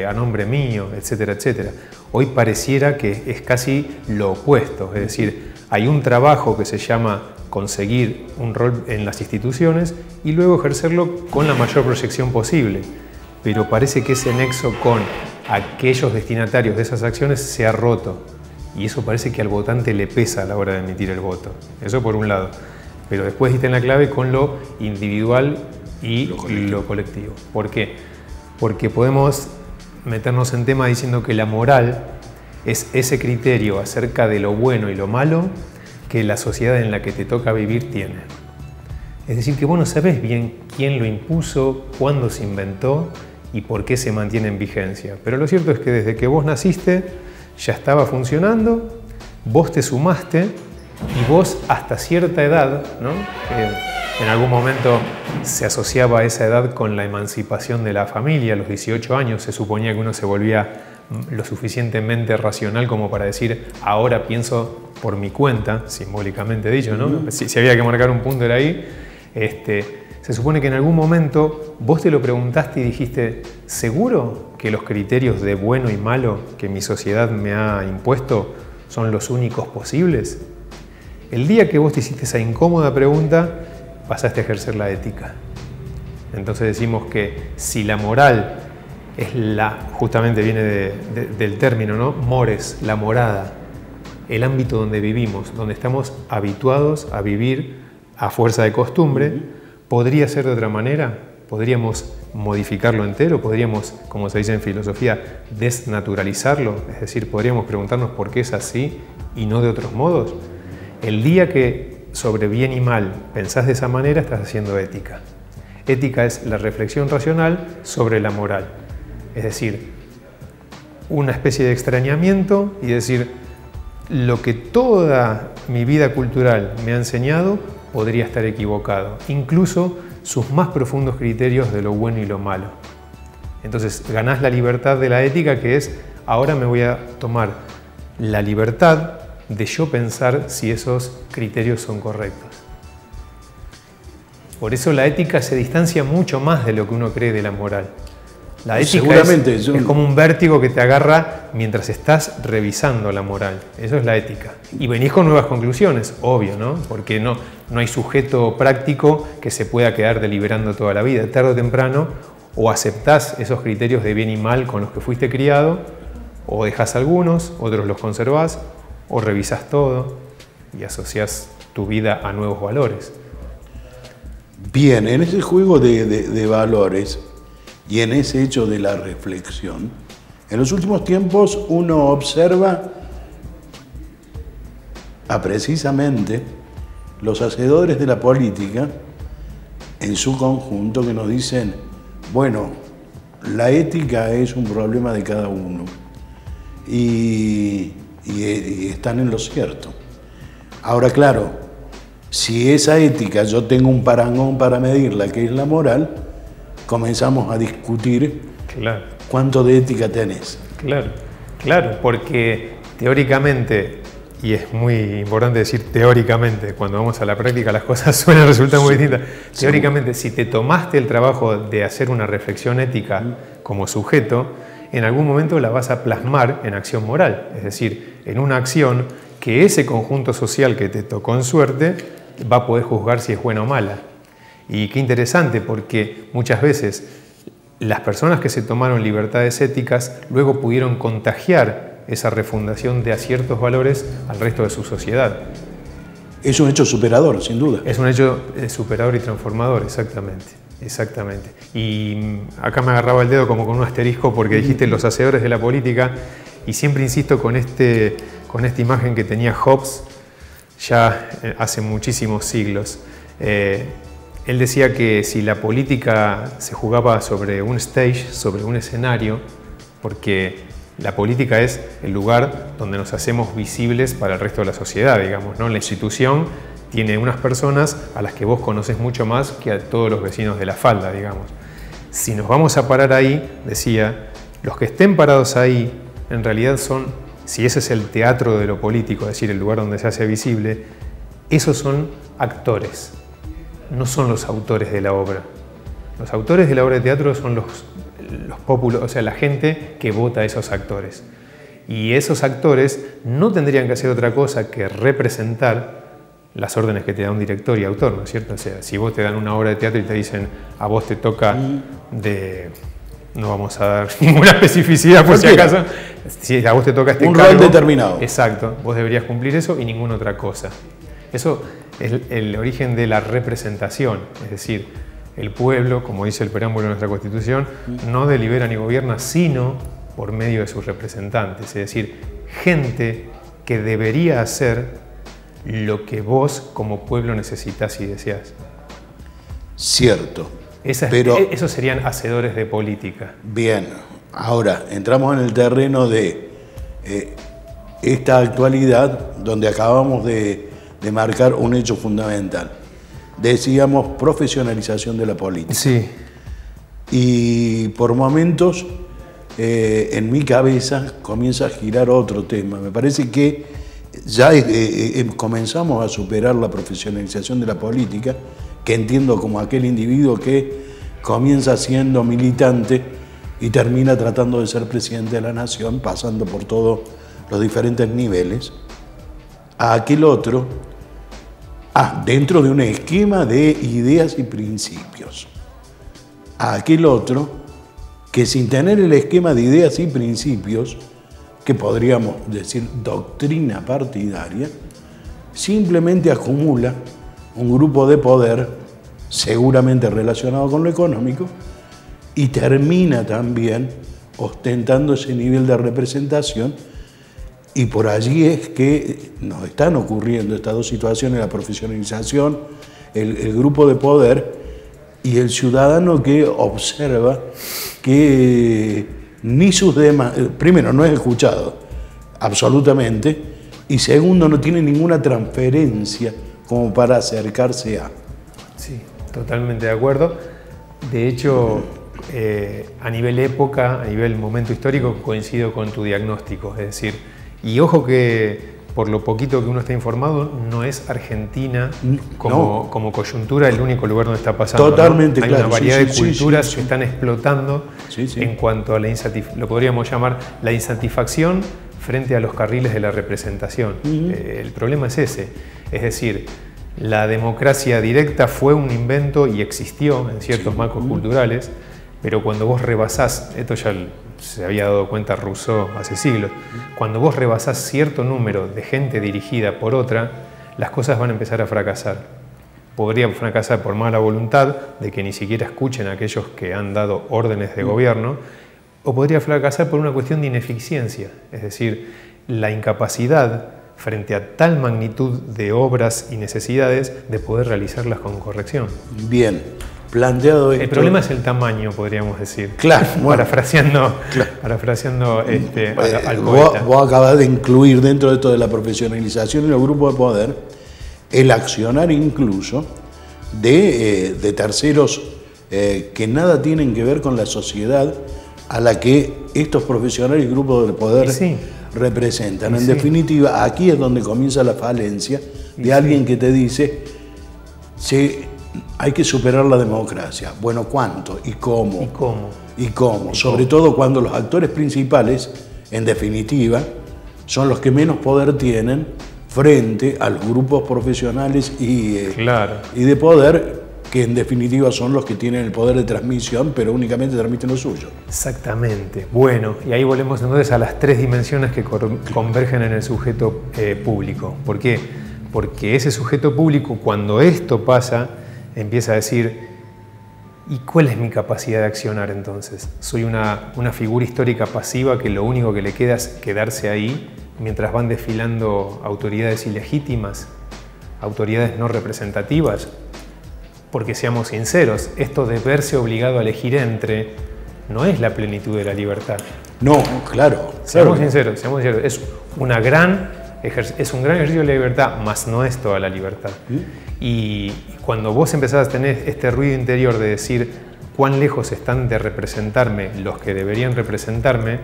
a nombre mío, etcétera, etcétera. Hoy pareciera que es casi lo opuesto, es decir, hay un trabajo que se llama conseguir un rol en las instituciones y luego ejercerlo con la mayor proyección posible, pero parece que ese nexo con aquellos destinatarios de esas acciones se ha roto. Y eso parece que al votante le pesa a la hora de emitir el voto. Eso por un lado. Pero después diste en la clave con lo individual y lo colectivo. ¿Por qué? Porque podemos meternos en tema diciendo que la moral es ese criterio acerca de lo bueno y lo malo que la sociedad en la que te toca vivir tiene. Es decir, que vos no sabés bien quién lo impuso, cuándo se inventó y por qué se mantiene en vigencia. Pero lo cierto es que desde que vos naciste ya estaba funcionando, vos te sumaste y vos hasta cierta edad, ¿no? En algún momento se asociaba esa edad con la emancipación de la familia. A los 18 años se suponía que uno se volvía lo suficientemente racional como para decir, ahora pienso por mi cuenta, simbólicamente dicho, ¿no? Si había que marcar un punto era ahí. Se supone que en algún momento vos te lo preguntaste y dijiste, ¿seguro que los criterios de bueno y malo que mi sociedad me ha impuesto son los únicos posibles? El día que vos te hiciste esa incómoda pregunta, pasaste a ejercer la ética. Entonces decimos que si la moral es justamente viene del término, ¿no? Mores, la morada, el ámbito donde vivimos, donde estamos habituados a vivir a fuerza de costumbre, ¿podría ser de otra manera? ¿Podríamos modificarlo entero? ¿Podríamos, como se dice en filosofía, desnaturalizarlo? Es decir, ¿podríamos preguntarnos por qué es así y no de otros modos? El día que sobre bien y mal pensás de esa manera, estás haciendo ética. Ética es la reflexión racional sobre la moral. Es decir, una especie de extrañamiento y decir, lo que toda mi vida cultural me ha enseñado podría estar equivocado, incluso sus más profundos criterios de lo bueno y lo malo. Entonces ganás la libertad de la ética, que es, ahora me voy a tomar la libertad de yo pensar si esos criterios son correctos. Por eso la ética se distancia mucho más de lo que uno cree de la moral. La ética es como un vértigo que te agarra mientras estás revisando la moral. Eso es la ética. Y venís con nuevas conclusiones, obvio, ¿no? Porque no hay sujeto práctico que se pueda quedar deliberando toda la vida. Tarde o temprano, o aceptás esos criterios de bien y mal con los que fuiste criado, o dejás algunos, otros los conservás, o revisás todo y asociás tu vida a nuevos valores. Bien, en ese juego de valores y en ese hecho de la reflexión, en los últimos tiempos uno observa a precisamente los hacedores de la política en su conjunto que nos dicen, bueno, la ética es un problema de cada uno y están en lo cierto. Ahora, claro, si esa ética yo tengo un parangón para medirla, que es la moral, comenzamos a discutir cuánto de ética tenés. Claro, porque teóricamente, y es muy importante decir teóricamente, cuando vamos a la práctica las cosas resultan muy distintas. Teóricamente, si te tomaste el trabajo de hacer una reflexión ética como sujeto, en algún momento la vas a plasmar en acción moral, es decir, en una acción que ese conjunto social que te tocó en suerte va a poder juzgar si es buena o mala. Y qué interesante, porque muchas veces las personas que se tomaron libertades éticas luego pudieron contagiar esa refundación de ciertos valores al resto de su sociedad. Es un hecho superador, sin duda. Es un hecho superador y transformador, exactamente. Y acá me agarraba el dedo como con un asterisco porque dijiste los hacedores de la política, y siempre insisto con esta imagen que tenía Hobbes ya hace muchísimos siglos. Él decía que si la política se jugaba sobre un stage, sobre un escenario, porque la política es el lugar donde nos hacemos visibles para el resto de la sociedad, digamos, ¿no? La institución tiene unas personas a las que vos conoces mucho más que a todos los vecinos de la falda, digamos. Si nos vamos a parar ahí, decía, los que estén parados ahí, en realidad son, si ese es el teatro de lo político, es decir, el lugar donde se hace visible, esos son actores, no son los autores de la obra. Los autores de la obra de teatro son los pópulos, o sea, la gente que vota a esos actores. Y esos actores no tendrían que hacer otra cosa que representar las órdenes que te da un director y autor, ¿no es cierto? O sea, si vos te dan una obra de teatro y te dicen, a vos te toca de... No vamos a dar ninguna especificidad por si acaso. Si a vos te toca este un cargo, rol determinado. Exacto, vos deberías cumplir eso y ninguna otra cosa. Eso es el origen de la representación, es decir, el pueblo, como dice el preámbulo de nuestra Constitución, no delibera ni gobierna, sino por medio de sus representantes, es decir, gente que debería hacer lo que vos como pueblo necesitas y deseás. Cierto. Esos serían hacedores de política. Bien, ahora entramos en el terreno de esta actualidad donde acabamos de marcar un hecho fundamental. Decíamos profesionalización de la política. Sí. Y por momentos en mi cabeza comienza a girar otro tema. Me parece que ya comenzamos a superar la profesionalización de la política, que entiendo como aquel individuo que comienza siendo militante y termina tratando de ser presidente de la nación, pasando por todos los diferentes niveles, a aquel otro, dentro de un esquema de ideas y principios, a aquel otro que sin tener el esquema de ideas y principios, que podríamos decir doctrina partidaria, simplemente acumula un grupo de poder seguramente relacionado con lo económico y termina también ostentando ese nivel de representación, y por allí es que nos están ocurriendo estas dos situaciones: la profesionalización, el grupo de poder y el ciudadano que observa que ni sus demás, primero, no es escuchado absolutamente, y segundo, no tiene ninguna transferencia como para acercarse a. Sí, totalmente de acuerdo. De hecho, a nivel época, a nivel momento histórico, coincido con tu diagnóstico. Es decir, y ojo que por lo poquito que uno está informado, no es Argentina como coyuntura el único lugar donde está pasando. Totalmente, ¿no? Hay una variedad de culturas que están explotando en cuanto a lo podríamos llamar la insatisfacción frente a los carriles de la representación. El problema es ese. Es decir, la democracia directa fue un invento y existió en ciertos marcos culturales, pero cuando vos rebasás, esto ya se había dado cuenta Rousseau hace siglos, cuando vos rebasás cierto número de gente dirigida por otra, las cosas van a empezar a fracasar. Podrían fracasar por mala voluntad, de que ni siquiera escuchen a aquellos que han dado órdenes de gobierno, o podría fracasar por una cuestión de ineficiencia, es decir, la incapacidad frente a tal magnitud de obras y necesidades de poder realizarlas con corrección. Bien, planteado esto... El problema es el tamaño, podríamos decir. Claro, bueno, parafraseando al poeta. Vos acabás de incluir dentro de esto de la profesionalización y los grupos de poder el accionar incluso de terceros que nada tienen que ver con la sociedad a la que estos profesionales y grupos de poder representan. En definitiva, aquí es donde comienza la falencia de alguien que te dice: sí, hay que superar la democracia. Bueno, ¿cuánto? ¿Y cómo? ¿Y cómo? Sobre todo cuando los actores principales, en definitiva, son los que menos poder tienen frente a los grupos profesionales y de poder, que en definitiva son los que tienen el poder de transmisión, pero únicamente transmiten lo suyo. Exactamente. Bueno, y ahí volvemos entonces a las tres dimensiones que convergen en el sujeto público. ¿Por qué? Porque ese sujeto público, cuando esto pasa, empieza a decir: ¿y cuál es mi capacidad de accionar entonces? Soy una figura histórica pasiva que lo único que le queda es quedarse ahí mientras van desfilando autoridades ilegítimas, autoridades no representativas. Porque seamos sinceros, esto de verse obligado a elegir entre no es la plenitud de la libertad. No, claro. Seamos sinceros, es un gran ejercicio de la libertad, mas no es toda la libertad. Y cuando vos empezás a tener este ruido interior de decir cuán lejos están de representarme los que deberían representarme,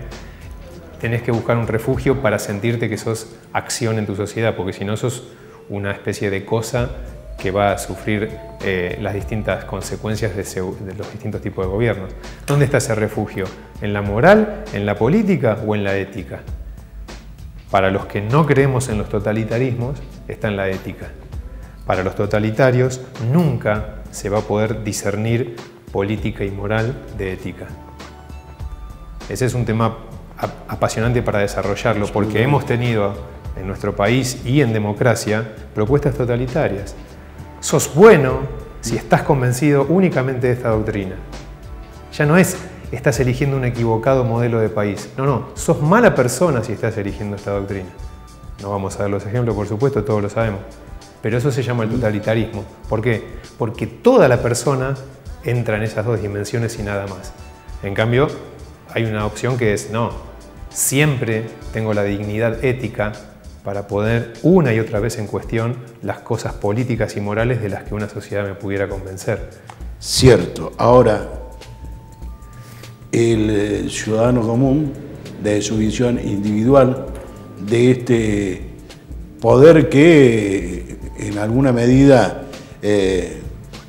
tenés que buscar un refugio para sentirte que sos acción en tu sociedad, porque si no sos una especie de cosa que va a sufrir las distintas consecuencias de los distintos tipos de gobiernos. ¿Dónde está ese refugio? ¿En la moral, en la política o en la ética? Para los que no creemos en los totalitarismos, está en la ética. Para los totalitarios, nunca se va a poder discernir política y moral de ética. Ese es un tema apasionante para desarrollarlo, porque hemos tenido en nuestro país y en democracia propuestas totalitarias. Sos bueno si estás convencido únicamente de esta doctrina. Ya no es estás eligiendo un equivocado modelo de país. No, sos mala persona si estás eligiendo esta doctrina. No vamos a dar los ejemplos, por supuesto, todos lo sabemos. Pero eso se llama el totalitarismo. ¿Por qué? Porque toda la persona entra en esas dos dimensiones y nada más. En cambio, hay una opción que es, no, siempre tengo la dignidad ética para poner una y otra vez en cuestión las cosas políticas y morales de las que una sociedad me pudiera convencer. Cierto. Ahora, el ciudadano común, de su visión individual, de este poder que en alguna medida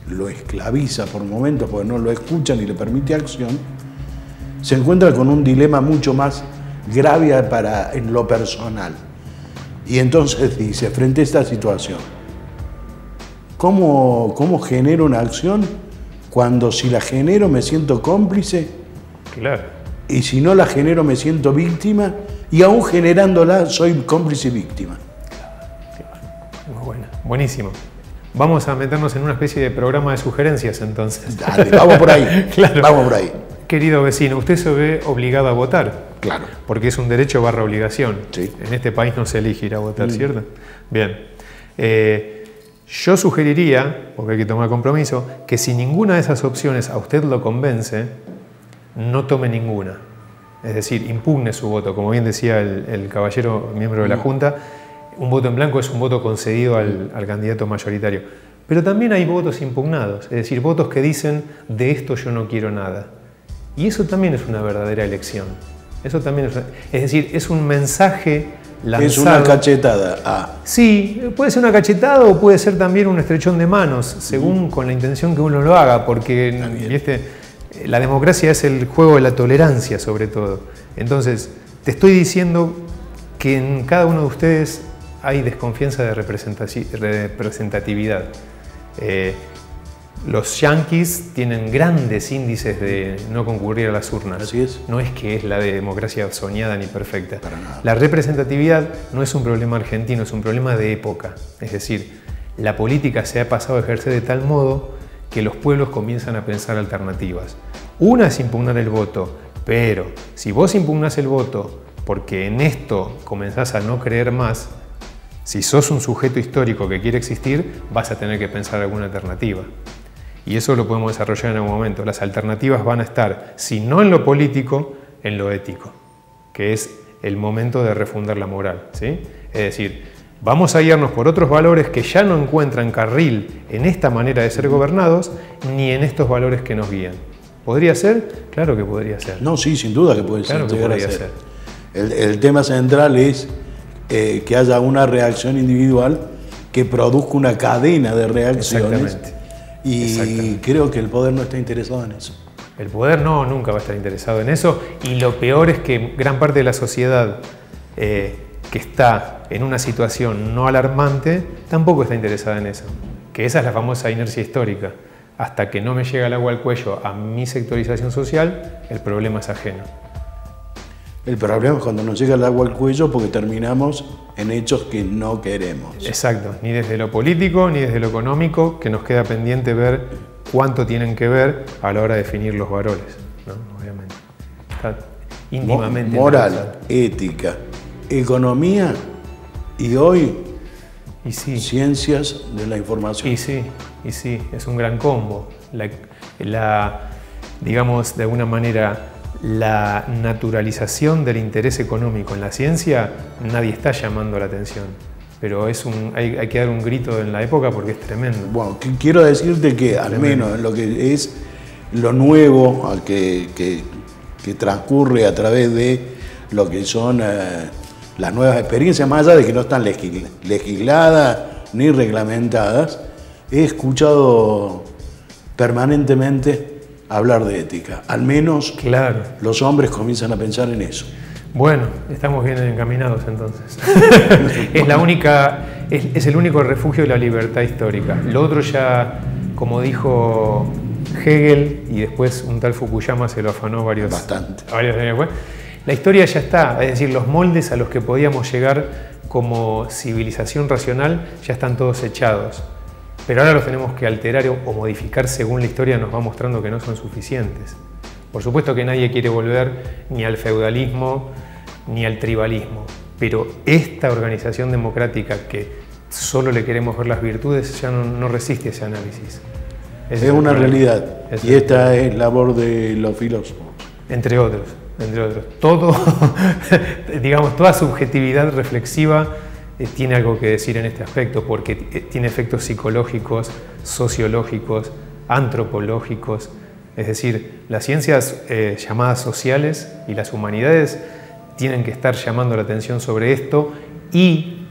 lo esclaviza por momentos porque no lo escucha ni le permite acción, se encuentra con un dilema mucho más grave en lo personal. Y entonces dice, frente a esta situación, ¿cómo genero una acción cuando si la genero me siento cómplice? Claro. Y si no la genero me siento víctima, y aún generándola soy cómplice y víctima. Muy buena, buenísimo. Vamos a meternos en una especie de programa de sugerencias entonces. Dale, vamos por ahí. Claro. Vamos por ahí. Querido vecino, usted se ve obligado a votar. Claro. Porque es un derecho / obligación. Sí. En este país no se elige ir a votar, ¿cierto? Bien. Yo sugeriría, porque hay que tomar compromiso, que si ninguna de esas opciones a usted lo convence, no tome ninguna. Es decir, impugne su voto. Como bien decía el caballero miembro de la Junta, un voto en blanco es un voto concedido al candidato mayoritario. Pero también hay votos impugnados, es decir, votos que dicen, de esto yo no quiero nada. Y eso también es una verdadera elección. Eso también es decir, es un mensaje lanzado. Es una cachetada. Sí, puede ser una cachetada o puede ser también un estrechón de manos, según con la intención que uno lo haga, porque la democracia es el juego de la tolerancia sobre todo. Entonces, te estoy diciendo que en cada uno de ustedes hay desconfianza de representatividad. Los yanquis tienen grandes índices de no concurrir a las urnas. Así es. No es que es la democracia soñada ni perfecta. Para nada. La representatividad no es un problema argentino, es un problema de época. Es decir, la política se ha pasado a ejercer de tal modo que los pueblos comienzan a pensar alternativas. Una es impugnar el voto, pero si vos impugnás el voto porque en esto comenzás a no creer más, si sos un sujeto histórico que quiere existir, vas a tener que pensar alguna alternativa. Y eso lo podemos desarrollar en algún momento. Las alternativas van a estar, si no en lo político, en lo ético, que es el momento de refundar la moral, ¿sí? Es decir, vamos a guiarnos por otros valores que ya no encuentran carril en esta manera de ser gobernados, ni en estos valores que nos guían. ¿Podría ser? Claro que podría ser. No, sí, sin duda que puede ser. Claro que podría ser. El tema central es que haya una reacción individual que produzca una cadena de reacciones. Exactamente. Y creo que el poder no está interesado en eso. El poder nunca va a estar interesado en eso, y lo peor es que gran parte de la sociedad que está en una situación no alarmante tampoco está interesada en eso, que esa es la famosa inercia histórica. Hasta que no me llega el agua al cuello a mi sectorización social, el problema es ajeno. El problema es cuando nos llega el agua al cuello porque terminamos en hechos que no queremos. Exacto, ni desde lo político ni desde lo económico, que nos queda pendiente ver cuánto tienen que ver a la hora de definir los valores, ¿no? Obviamente. Está íntimamente moral, ética, economía y hoy ciencias de la información. Y sí, es un gran combo. Digamos, de alguna manera, la naturalización del interés económico en la ciencia, nadie está llamando la atención. Pero hay que dar un grito en la época porque es tremendo. Bueno, quiero decirte que al menos en lo que es lo nuevo que transcurre a través de lo que son las nuevas experiencias, más allá de que no están legisladas ni reglamentadas, he escuchado permanentemente hablar de ética. Al menos los hombres comienzan a pensar en eso. Bueno, estamos bien encaminados entonces. Es el único refugio de la libertad histórica. Lo otro ya, como dijo Hegel, y después un tal Fukuyama se lo afanó varios años después, la historia ya está, es decir, los moldes a los que podíamos llegar como civilización racional ya están todos echados. Pero ahora los tenemos que alterar o modificar según la historia nos va mostrando que no son suficientes. Por supuesto que nadie quiere volver ni al feudalismo ni al tribalismo, pero esta organización democrática que solo le queremos ver las virtudes ya no resiste ese análisis. Es una realidad, y esta es labor de los filósofos. Entre otros. Todo, digamos, toda subjetividad reflexiva tiene algo que decir en este aspecto, porque tiene efectos psicológicos, sociológicos, antropológicos. Es decir, las ciencias llamadas sociales y las humanidades tienen que estar llamando la atención sobre esto, y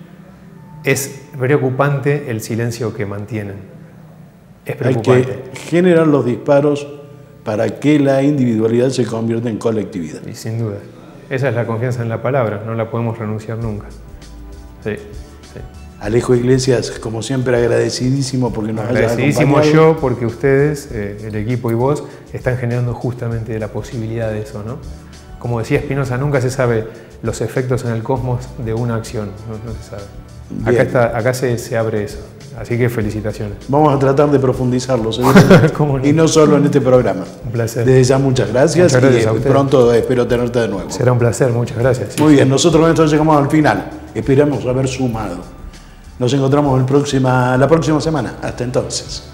es preocupante el silencio que mantienen. Es preocupante. Hay que generar los disparos para que la individualidad se convierta en colectividad. Y sin duda. Esa es la confianza en la palabra, no la podemos renunciar nunca. Sí, sí. Alejo Iglesias, como siempre, agradecidísimo porque nos hayas agradecidísimo acompañado. yo porque ustedes, el equipo y vos, están generando justamente la posibilidad de eso, ¿no? Como decía Spinoza, nunca se sabe los efectos en el cosmos de una acción, no se sabe. Acá se abre eso, así que felicitaciones. Vamos a tratar de profundizarlo, seguramente. No? Y no solo en este programa. Un placer. Desde ya muchas gracias, y pronto espero tenerte de nuevo. Será un placer, muchas gracias. Muy bien, nosotros con esto llegamos al final. Esperamos haber sumado. Nos encontramos la próxima semana. Hasta entonces.